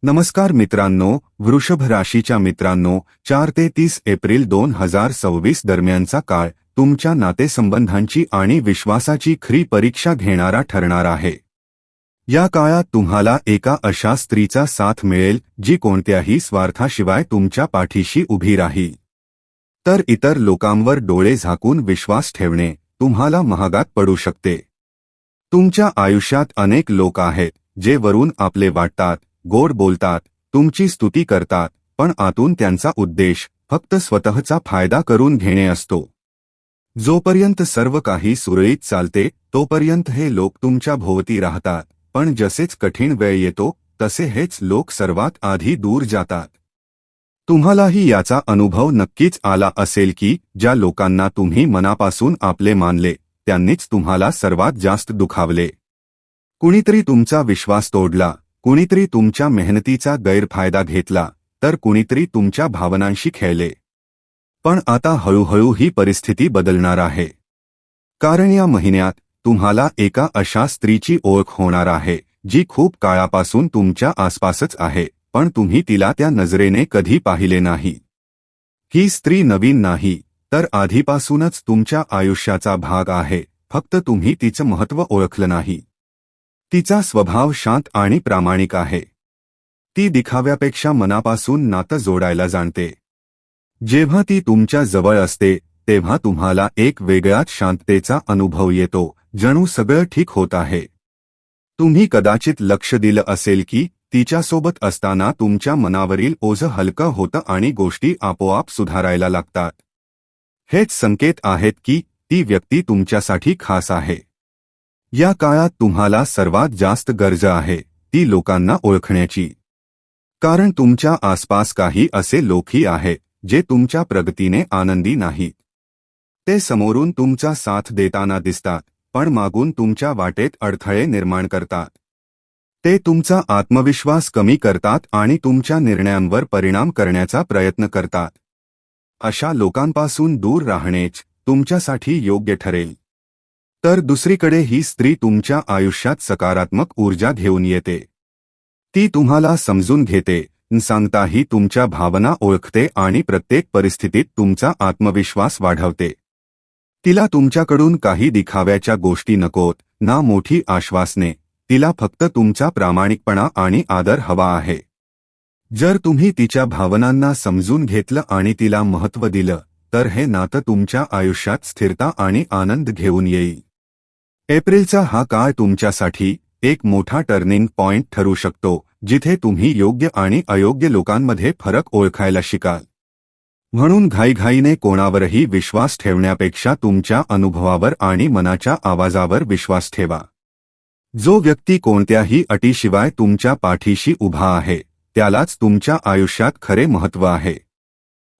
नमस्कार मित्रांनो, वृषभ राशीच्या मित्रांनो, 4 ते 30 एप्रिल 2026 दरम्यानचा काळ तुमच्या नातेसंबंधांची आणि विश्वासाची खरी परीक्षा घेणारा ठरणार आहे. या काळात तुम्हाला एका अशा स्त्रीचा साथ मिळेल जी कोणत्याही स्वार्थाशिवाय तुमच्या पाठीशी उभी राहील. तर इतर लोकांवर डोळे झाकून विश्वास ठेवणे तुम्हाला महागात पडू शकते. तुमच्या आयुष्यात अनेक लोक आहेत जे वरून आपले वाटतात, गोड बोलतात, तुमची स्तुती करतात, पण आतून त्यांचा उद्देश फक्त स्वतःचा फायदा करून घेणे असतो. जोपर्यंत सर्व काही सुरळीत चालते तोपर्यंत हे लोक तुमच्या भोवती राहतात, पण जसेच कठीण वेळ येतो तसे हेच लोक सर्वात आधी दूर जातात. तुम्हालाही याचा अनुभव नक्कीच आला असेल की ज्या लोकांना तुम्ही मनापासून आपले मानले त्यांनीच तुम्हाला सर्वात जास्त दुखावले. कुणीतरी तुमचा विश्वास तोडला, कुणीतरी तुमच्या मेहनतीचा गैरफायदा घेतला, तर कुणीतरी तुमच्या भावनांशी खेळले. पण आता हळूहळू ही परिस्थिती बदलणार आहे. कारण या महिन्यात तुम्हाला एका अशा स्त्रीची ओळख होणार आहे जी खूप काळापासून तुमच्या आसपासच आहे, पण तुम्ही तिला त्या नजरेने कधी पाहिले नाही. ही स्त्री नवीन नाही, तर आधीपासूनच तुमच्या आयुष्याचा भाग आहे, फक्त तुम्ही तिचं महत्त्व ओळखलं नाही. तिचा स्वभाव शांत आणि प्रामाणिक आहे. ती दिखाव्यापेक्षा मनापासून नातं जोडायला जाणते. जेव्हा ती तुमच्या जवळ असते तेव्हा तुम्हाला एक वेगळाच शांततेचा अनुभव येतो, जणू सगळं ठीक होत आहे. तुम्ही कदाचित लक्ष दिलं असेल की तिच्यासोबत असताना तुमच्या मनावरील ओझं हलकं होतं आणि गोष्टी आपोआप सुधारायला लागतात. हेच संकेत आहेत की ती व्यक्ती तुमच्यासाठी खास आहे. या काळात तुम्हाला सर्वात जास्त गरज आहे ती लोकांना ओळखण्याची. कारण तुमच्या आसपास काही असे लोकही आहेत जे तुमच्या प्रगतीने आनंदी नाहीत. ते समोरून तुमचा साथ देताना दिसतात, पण मागून तुमच्या वाटेत अडथळे निर्माण करतात. ते तुमचा आत्मविश्वास कमी करतात आणि तुमच्या निर्णयांवर परिणाम करण्याचा प्रयत्न करतात. अशा लोकांपासून दूर राहणेच तुमच्यासाठी योग्य ठरेल. तर दुसरीकडे ही स्त्री तुमच्या आयुष्यात सकारात्मक ऊर्जा घेऊन येते. ती तुम्हाला समजून घेते, सांगताही तुमच्या भावना ओळखते आणि प्रत्येक परिस्थितीत तुमचा आत्मविश्वास वाढवते. तिला तुमच्याकडून काही दिखाव्याच्या गोष्टी नकोत, ना मोठी आश्वासने. तिला फक्त तुमचा प्रामाणिकपणा आणि आदर हवा आहे. जर तुम्ही तिच्या भावनांना समजून घेतलं आणि तिला महत्त्व दिलं तर हे नातं तुमच्या आयुष्यात स्थिरता आणि आनंद घेऊन येईल. एप्रिलचा हा काळ तुमच्यासाठी एक मोठा टर्निंग पॉइंट ठरू शकतो, जिथे तुम्ही योग्य आणि अयोग्य लोकांमध्ये फरक ओळखायला शिकाल. म्हणून घाईघाईने कोणावरही विश्वास ठेवण्यापेक्षा तुमच्या अनुभवावर आणि मनाच्या आवाजावर विश्वास ठेवा. जो व्यक्ती कोणत्याही अटीशिवाय तुमच्या पाठीशी उभा आहे त्यालाच तुमच्या आयुष्यात खरे महत्त्व आहे.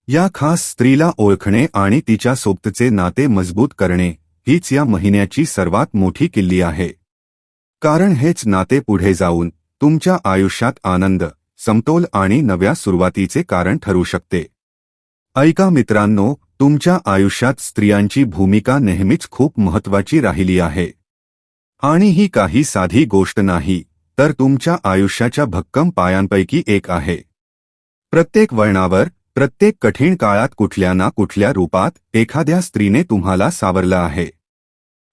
या खास स्त्रीला ओळखणे आणि तिच्या सोबतचे नाते मजबूत करणे हीच या महिन्याची सर्वात मोठी किल्ली आहे. कारण हेच नाते पुढे जाऊन तुमच्या आयुष्यात आनंद, समतोल आणि नव्या सुरुवातीचे कारण ठरू शकते. ऐका मित्रांनो, तुमच्या आयुष्यात स्त्रियांची भूमिका नेहमीच खूप महत्त्वाची राहिली आहे. आणि ही काही साधी गोष्ट नाही, तर तुमच्या आयुष्याच्या भक्कम पायांपैकी एक आहे. प्रत्येक वळणावर, प्रत्येक कठीण काळात कुठल्या ना कुठल्या रूपात एखाद्या स्त्रीने तुम्हाला सावरलं आहे.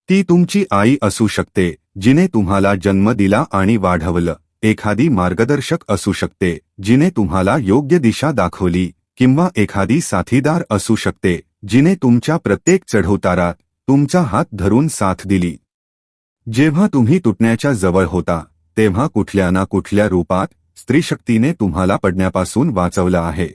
ती तुमची आई असू शकते, जिने तुम्हाला जन्म दिला आणि वाढवलं. एखादी मार्गदर्शक असू शकते, जिने तुम्हाला योग्य दिशा दाखवली, किंवा एखादी साथीदार असू शकते, जिने तुमच्या प्रत्येक चढउतारात तुमचा हात धरून साथ दिली. जेव्हा तुम्ही तुटण्याच्या जवळ होता तेव्हा कुठल्या ना कुठल्या रूपात स्त्रीशक्तीने तुम्हाला पडण्यापासून वाचवलं आहे.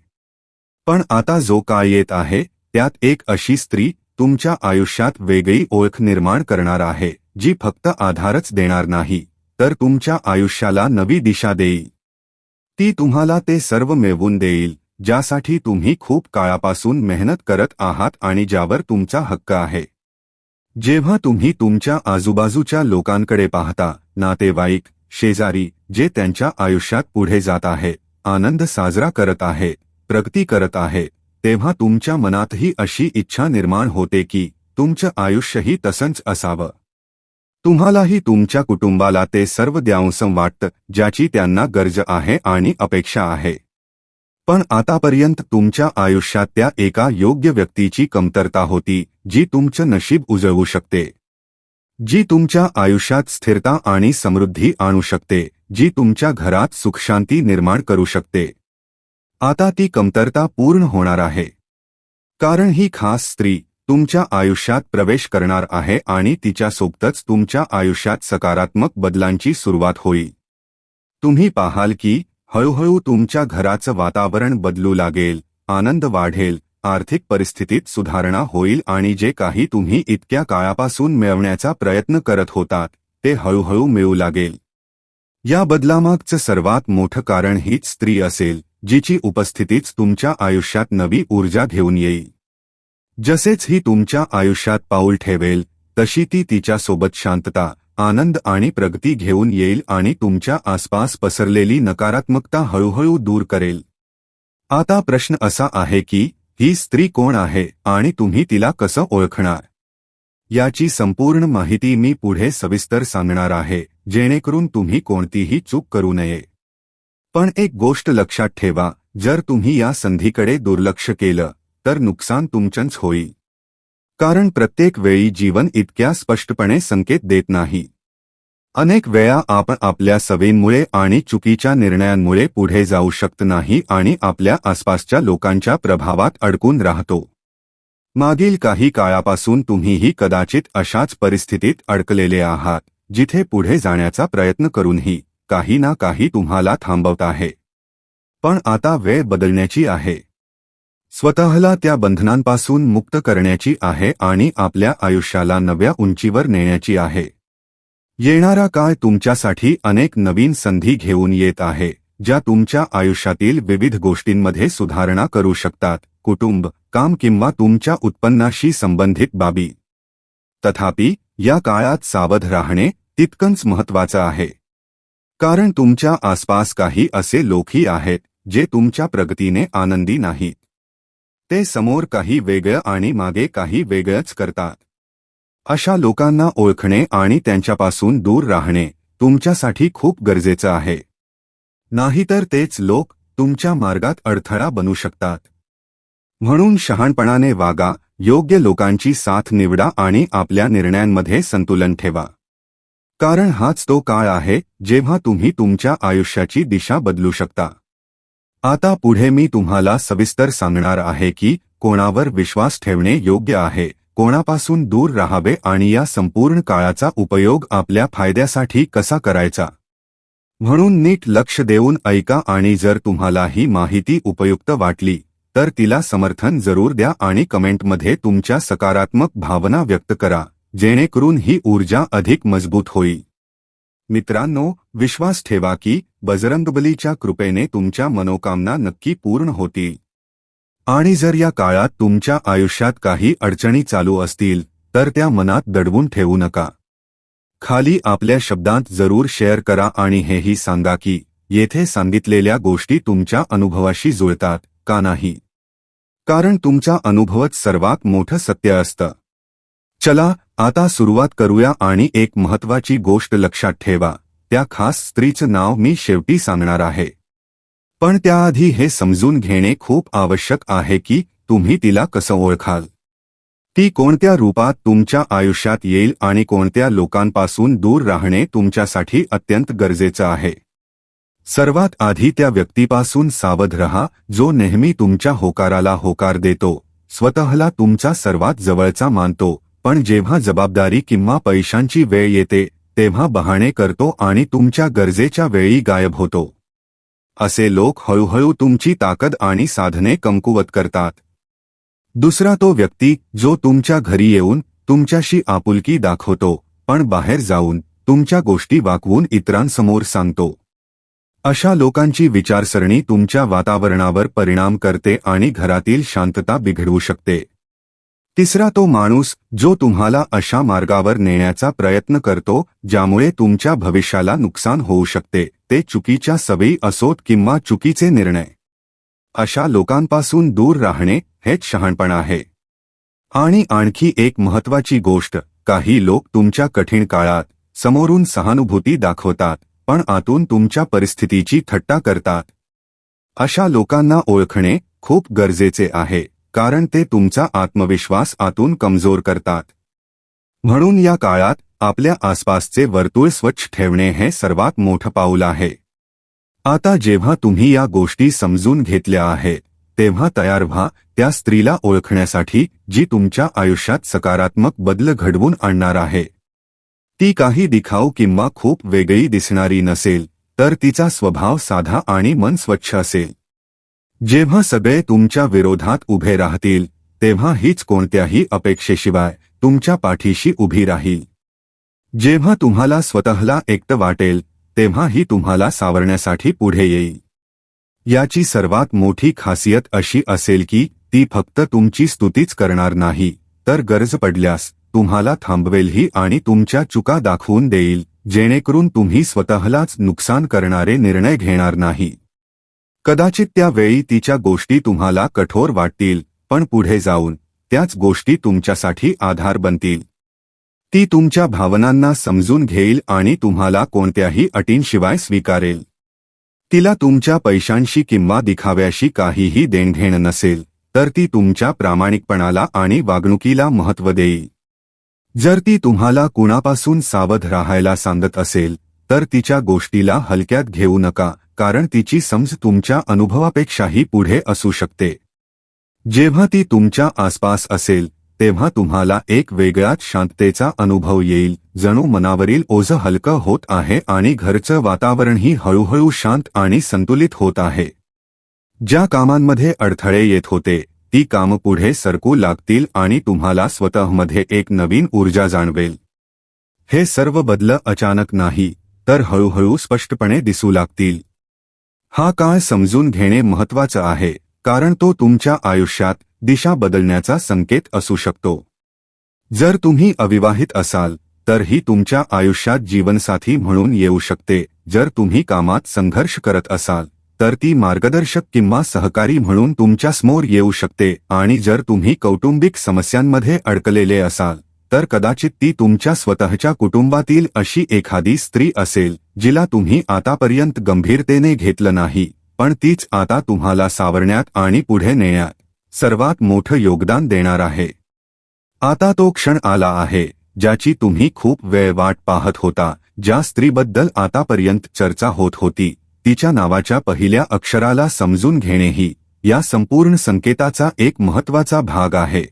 पण आता जो काळ येत आहे त्यात एक अशी स्त्री तुमच्या आयुष्यात वेगळी ओळख निर्माण करणार आहे, जी फक्त आधारच देणार नाही, तर तुमच्या आयुष्याला नवी दिशा देईल. ती तुम्हाला ते सर्व मिळवून देईल ज्यासाठी तुम्ही खूप काळापासून मेहनत करत आहात आणि ज्यावर तुमचा हक्क आहे. जेव्हा तुम्ही तुमच्या आजूबाजूच्या लोकांकडे पाहता, नातेवाईक, शेजारी जे त्यांच्या आयुष्यात पुढे जात आहेत, आनंद साजरा करत आहेत, प्रगती करत आहेत, तेव्हा तुमच्या मनातही अशी इच्छा निर्माण होते की तुमचं आयुष्यही तसंच असावं. तुम्हालाही तुमच्या कुटुंबाला ते सर्व द्यावंसं वाटतं ज्याची त्यांना गरज आहे आणि अपेक्षा आहे. पण आतापर्यंत तुमच्या आयुष्यात त्या एका योग्य व्यक्तीची कमतरता होती जी तुमचं नशीब उजळवू शकते, जी तुमच्या आयुष्यात स्थिरता आणि समृद्धी आणू शकते, जी तुमच्या घरात सुखशांती निर्माण करू शकते. आता ती कमतरता पूर्ण होणार आहे. कारण ही खास स्त्री तुमच्या आयुष्यात प्रवेश करणार आहे आणि तिच्यासोबतच तुमच्या आयुष्यात सकारात्मक बदलांची सुरुवात होईल. तुम्ही पाहाल की हळूहळू तुमच्या घराचं वातावरण बदलू लागेल, आनंद वाढेल, आर्थिक परिस्थितीत सुधारणा होईल आणि जे काही तुम्ही इतक्या काळापासून मिळवण्याचा प्रयत्न करत होतात ते हळूहळू मिळू लागेल. या बदलामागचं सर्वात मोठं कारण हीच स्त्री असेल जिची उपस्थितीच तुमच्या आयुष्यात नवी ऊर्जा घेऊन येईल. जसेच ही तुमच्या आयुष्यात पाऊल ठेवेल तशी ती तिच्यासोबत शांतता, आनंद आणि प्रगती घेऊन येईल आणि तुमच्या आसपास पसरलेली नकारात्मकता हळूहळू दूर करेल. आता प्रश्न असा आहे की ही स्त्री कोण आहे आणि तुम्ही तिला कसं ओळखणार? याची संपूर्ण माहिती मी पुढे सविस्तर सांगणार आहे जेणेकरून तुम्ही कोणतीही चूक करू नये. पण एक गोष्ट लक्षात ठेवा, जर तुम्ही या संधीकडे दुर्लक्ष केलं तर नुकसान तुमचंच होईल. कारण प्रत्येक वेळी जीवन इतक्या स्पष्टपणे संकेत देत नाही. अनेक वेळा आपण आपल्या सवयींमुळे आणि चुकीच्या निर्णयांमुळे पुढे जाऊ शकत नाही आणि आपल्या आसपासच्या लोकांच्या प्रभावात अडकून राहतो. मागील काही काळापासून तुम्हीही कदाचित अशाच परिस्थितीत अडकलेले आहात जिथे पुढे जाण्याचा प्रयत्न करूनही काही ना काही तुम्हाला थांबवत आहे. पण आता वेळ बदलण्याची आहे. स्वतःला त्या बंधनांपासून मुक्त करण्याची आहे आणि आपल्या आयुष्याला नव्या उंचीवर नेण्याची आहे. येणारा काळ तुमच्यासाठी अनेक नवीन संधी घेऊन येत आहे ज्या तुमच्या आयुष्यातील विविध गोष्टींमध्ये सुधारणा करू शकतात, कुटुंब, काम किंवा तुमच्या उत्पन्नाशी संबंधित बाबी. तथापि या काळात सावध राहणे तितकंच महत्त्वाचं आहे. कारण तुमच्या आसपास काही असे लोकही आहेत जे तुमच्या प्रगतीने आनंदी नाहीत. ते समोर काही वेगळं आणि मागे काही वेगळंच करतात. अशा लोकांना ओळखणे आणि त्यांच्यापासून दूर राहणे तुमच्यासाठी खूप गरजेचं आहे. नाहीतर तेच लोक तुमच्या मार्गात अडथळा बनू शकतात. म्हणून शहाणपणाने वागा, योग्य लोकांची साथ निवडा आणि आपल्या निर्णयांमध्ये संतुलन ठेवा. कारण हाच तो काळ आहे जेव्हा तुम्ही तुमच्या आयुष्याची दिशा बदलू शकता. आता पुढे मी तुम्हाला सविस्तर सांगणार आहे की कोणावर विश्वास ठेवणे योग्य आहे, कोणापासून दूर राहावे आणि या संपूर्ण काळाचा उपयोग आपल्या फायद्यासाठी कसा करायचा. म्हणून नीट लक्ष देऊन ऐका आणि जर तुम्हाला ही माहिती उपयुक्त वाटली तर तिला समर्थन जरूर द्या आणि कमेंटमध्ये तुमच्या सकारात्मक भावना व्यक्त करा जेणेकरून ही ऊर्जा अधिक मजबूत होईल. मित्रांनो, विश्वास ठेवा की बजरंगबलीच्या कृपेने तुमच्या मनोकामना नक्की पूर्ण होतील. आणि जर या काळात तुमच्या आयुष्यात काही अडचणी चालू असतील तर त्या मनात दडवून ठेवू नका. खाली आपल्या शब्दांत जरूर शेअर करा आणि हेही सांगा की येथे सांगितलेल्या गोष्टी तुमच्या अनुभवाशी जुळतात का नाही. कारण तुमचा अनुभवच सर्वात मोठं सत्य असतं. चला आता सुरुवात करूया आणि एक महत्त्वाची गोष्ट लक्षात ठेवा, त्या खास स्त्रीचं नाव मी शेवटी सांगणार आहे. पण त्याआधी हे समजून घेणे खूप आवश्यक आहे की तुम्ही तिला कसं ओळखाल. ती कोणत्या रूपात तुमच्या आयुष्यात येईल आणि कोणत्या लोकांपासून दूर राहणे तुमच्यासाठी अत्यंत गरजेचं आहे. सर्वात आधी त्या व्यक्तीपासून सावध रहा जो नेहमी तुमच्या होकाराला होकार देतो, स्वतःला तुमचा सर्वात जवळचा मानतो, पण जेव्हा जबाबदारी किंवा पैशांची वेळ येते तेव्हा बहाणे करतो आणि तुमच्या गरजेच्या वेळी गायब होतो. असे लोक हळूहळू तुमची ताकद आणि साधने कमकुवत करतात. दुसरा तो व्यक्ती जो तुमच्या घरी येऊन तुमच्याशी आपुलकी दाखवतो पण बाहेर जाऊन तुमच्या गोष्टी वाकवून इतरांसमोर सांगतो. अशा लोकांची विचारसरणी तुमच्या वातावरणावर परिणाम करते आणि घरातील शांतता बिघडवू शकते. तिसरा तो माणूस जो तुम्हाला अशा मार्गावर नेण्याचा प्रयत्न करतो ज्यामुळे तुमच्या भविष्याला नुकसान होऊ शकते, ते चुकीच्या सवयी असोत किंवा चुकीचे निर्णय. अशा लोकांपासून दूर राहणे हेच शहाणपण आहे. आणि आणखी एक महत्त्वाची गोष्ट, काही लोक तुमच्या कठीण काळात समोरून सहानुभूती दाखवतात पण आतून तुमच्या परिस्थितीची थट्टा करतात. अशा लोकांना ओळखणे खूप गरजेचे आहे, कारण ते तुमचा आत्मविश्वास आतून कमजोर करतात. म्हणून या काळात आपल्या आसपासचे वर्तुळ स्वच्छ ठेवणे हे सर्वात मोठं पाऊल आहे. आता जेव्हा तुम्ही या गोष्टी समजून घेतल्या आहेत, तेव्हा तयार व्हा त्या स्त्रीला ओळखण्यासाठी जी तुमच्या आयुष्यात सकारात्मक बदल घडवून आणणार आहे. ती काही दिखाऊ किंवा खूप वेगळी दिसणारी नसेल, तर तिचा स्वभाव साधा आणि मन स्वच्छ असेल. जेव्हा सगळे तुमच्या विरोधात उभे राहतील, तेव्हा हीच कोणत्याही अपेक्षेशिवाय तुमच्या पाठीशी उभी राहील. जेव्हा तुम्हाला स्वतःला एकटं वाटेल, तेव्हा ही तुम्हाला सावरण्यासाठी पुढे येईल. याची सर्वात मोठी खासियत अशी असेल की ती फक्त तुमची स्तुतीच करणार नाही, तर गरज पडल्यास तुम्हाला थांबवेलही आणि तुमच्या चुका दाखवून देईल, जेणेकरून तुम्ही स्वतःलाच नुकसान करणारे निर्णय घेणार नाही. कदाचित त्यावेळी तिच्या गोष्टी तुम्हाला कठोर वाटतील, पण पुढे जाऊन त्याच गोष्टी तुमच्यासाठी आधार बनतील. ती तुमच्या भावनांना समजून घेईल आणि तुम्हाला कोणत्याही अटींशिवाय स्वीकारेल. तिला तुमच्या पैशांशी किंवा दिखाव्याशी काहीही देणघेण नसेल, तर ती तुमच्या प्रामाणिकपणाला आणि वागणुकीला महत्त्व देईल. जर ती तुम्हाला कुणापासून सावध राहायला सांगत असेल, तर तिच्या गोष्टीला हलक्यात घेऊ नका, कारण तिची समज तुमच्या अनुभवापेक्षाही पुढे असू शकते. जेव्हा ती तुमच्या आसपास असेल, तेव्हा तुम्हाला एक वेगळाच शांततेचा अनुभव येईल, जणू मनावरील ओझं हलकं होत आहे आणि घरचं वातावरणही हळूहळू शांत आणि संतुलित होत आहे. ज्या कामांमध्ये अडथळे येत होते, ती कामं पुढे सरकू लागतील आणि तुम्हाला स्वतःमध्ये एक नवीन ऊर्जा जाणवेल. हे सर्व बदल अचानक नाही, तर हळूहळू स्पष्टपणे दिसू लागतील. हा काळ समजून घेणे महत्त्वाचं आहे, कारण तो तुमच्या आयुष्यात दिशा बदलण्याचा संकेत असू शकतो. जर तुम्ही अविवाहित असाल, तर ही तुमच्या आयुष्यात जीवनसाथी म्हणून येऊ शकते. जर तुम्ही कामात संघर्ष करत असाल, तर ती मार्गदर्शक किंवा सहकारी म्हणून तुमच्या समोर येऊ शकते. आणि जर तुम्ही कौटुंबिक समस्यांमध्ये अडकलेले असाल, तर कदाचित ती तुमच्या स्वतःच्या कुटुंबातील अशी एखादी स्त्री असेल, जिला तुम्ही आतापर्यंत गंभीरतेने घेतलं नाही, पण तीच आता तुम्हाला सावरण्यात आणि पुढे नेण्यात सर्वात मोठं योगदान देणार आहे. आता तो क्षण आला आहे, ज्याची तुम्ही खूप वेळ वाट पाहत होता. ज्या स्त्रीबद्दल आतापर्यंत चर्चा होत होती, तिच्या नावाच्या पहिल्या अक्षराला समजून घेणेही या संपूर्ण संकेताचा एक महत्त्वाचा भाग आहे.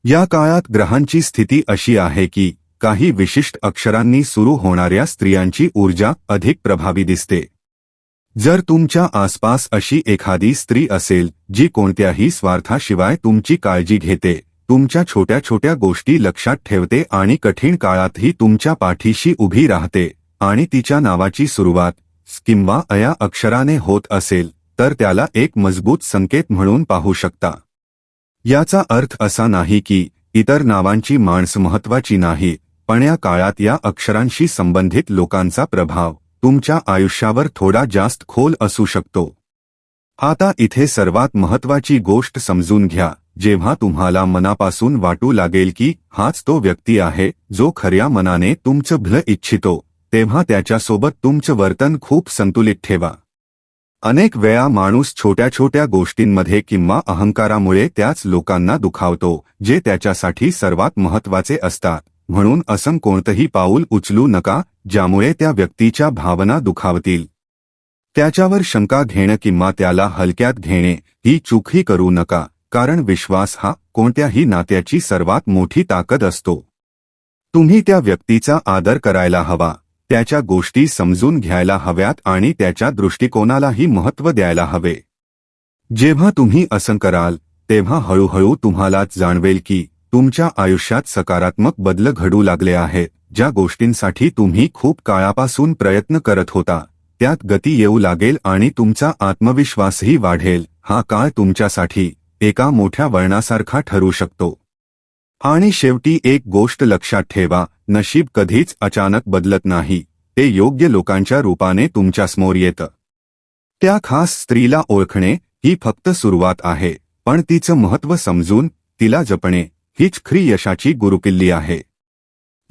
या काळात ग्रहांची स्थिती अशी आहे की काही विशिष्ट अक्षरांनी सुरू होणाऱ्या स्त्रियांची ऊर्जा अधिक प्रभावी दिसते. जर तुमच्या आसपास अशी एखादी स्त्री असेल जी कोणत्याही स्वार्थाशिवाय तुमची काळजी घेते, तुमच्या छोट्या छोट्या गोष्टी लक्षात ठेवते आणि कठीण काळातही तुमच्या पाठीशी उभी राहते, आणि तिच्या नावाची सुरुवात स किंवा अया अक्षराने होत असेल, तर त्याला एक मजबूत संकेत म्हणून पाहू शकता. याचा अर्थ असा नाही की इतर नावांची माणसं महत्त्वाची नाही, पण या काळात या अक्षरांशी संबंधित लोकांचा प्रभाव तुमच्या आयुष्यावर थोडा जास्त खोल असू शकतो. आता इथे सर्वात महत्त्वाची गोष्ट समजून घ्या. जेव्हा तुम्हाला मनापासून वाटू लागेल की हाच तो व्यक्ती आहे जो खऱ्या मनाने तुमचं भलं इच्छितो, तेव्हा त्याच्यासोबत तुमचं वर्तन खूप संतुलित ठेवा. अनेक वेळा माणूस छोट्या छोट्या गोष्टींमध्ये किंवा अहंकारामुळे त्याच लोकांना दुखावतो जे त्याच्यासाठी सर्वात महत्त्वाचे असतात. म्हणून असं कोणतंही पाऊल उचलू नका ज्यामुळे त्या व्यक्तीच्या भावना दुखावतील. त्याच्यावर शंका घेणं किंवा त्याला हलक्यात घेणे ही चूकही करू नका, कारण विश्वास हा कोणत्याही नात्याची सर्वात मोठी ताकद असतो. तुम्ही त्या व्यक्तीचा आदर करायला हवा, त्याच्या गोष्टी समजून घ्यायला हव्यात आणि त्याच्या दृष्टिकोनालाही महत्त्व द्यायला हवे. जेव्हा तुम्ही असं कराल, तेव्हा हळूहळू तुम्हालाच जाणवेल की तुमच्या आयुष्यात सकारात्मक बदल घडू लागले आहेत. ज्या गोष्टींसाठी तुम्ही खूप काळापासून प्रयत्न करत होता, त्यात गती येऊ लागेल आणि तुमचा आत्मविश्वासही वाढेल. हा काळ तुमच्यासाठी एका मोठ्या वळणासारखा ठरू शकतो. आणि शेवटी एक गोष्ट लक्षात ठेवा, नशीब कधीच अचानक बदलत नाही, ते योग्य लोकांच्या रूपाने तुमच्यासमोर येतं. त्या खास स्त्रीला ओळखणे ही फक्त सुरुवात आहे, पण तिचं महत्त्व समजून तिला जपणे हीच खरी यशाची गुरुकिल्ली आहे.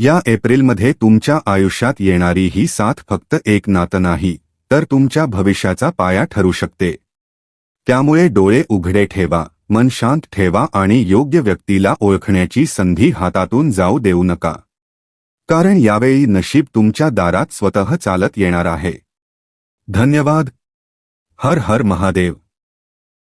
या एप्रिलमध्ये तुमच्या आयुष्यात येणारी ही साथ फक्त एक नातं नाही, तर तुमच्या भविष्याचा पाया ठरू शकते. त्यामुळे डोळे उघडे ठेवा, मन शांत ठेवा आणि योग्य व्यक्तीला ओळखण्याची संधी हातातून जाऊ देऊ नका. कारण यावेळी नशीब तुमच्या दारात स्वतः चालत येणार आहे. धन्यवाद. हर हर महादेव.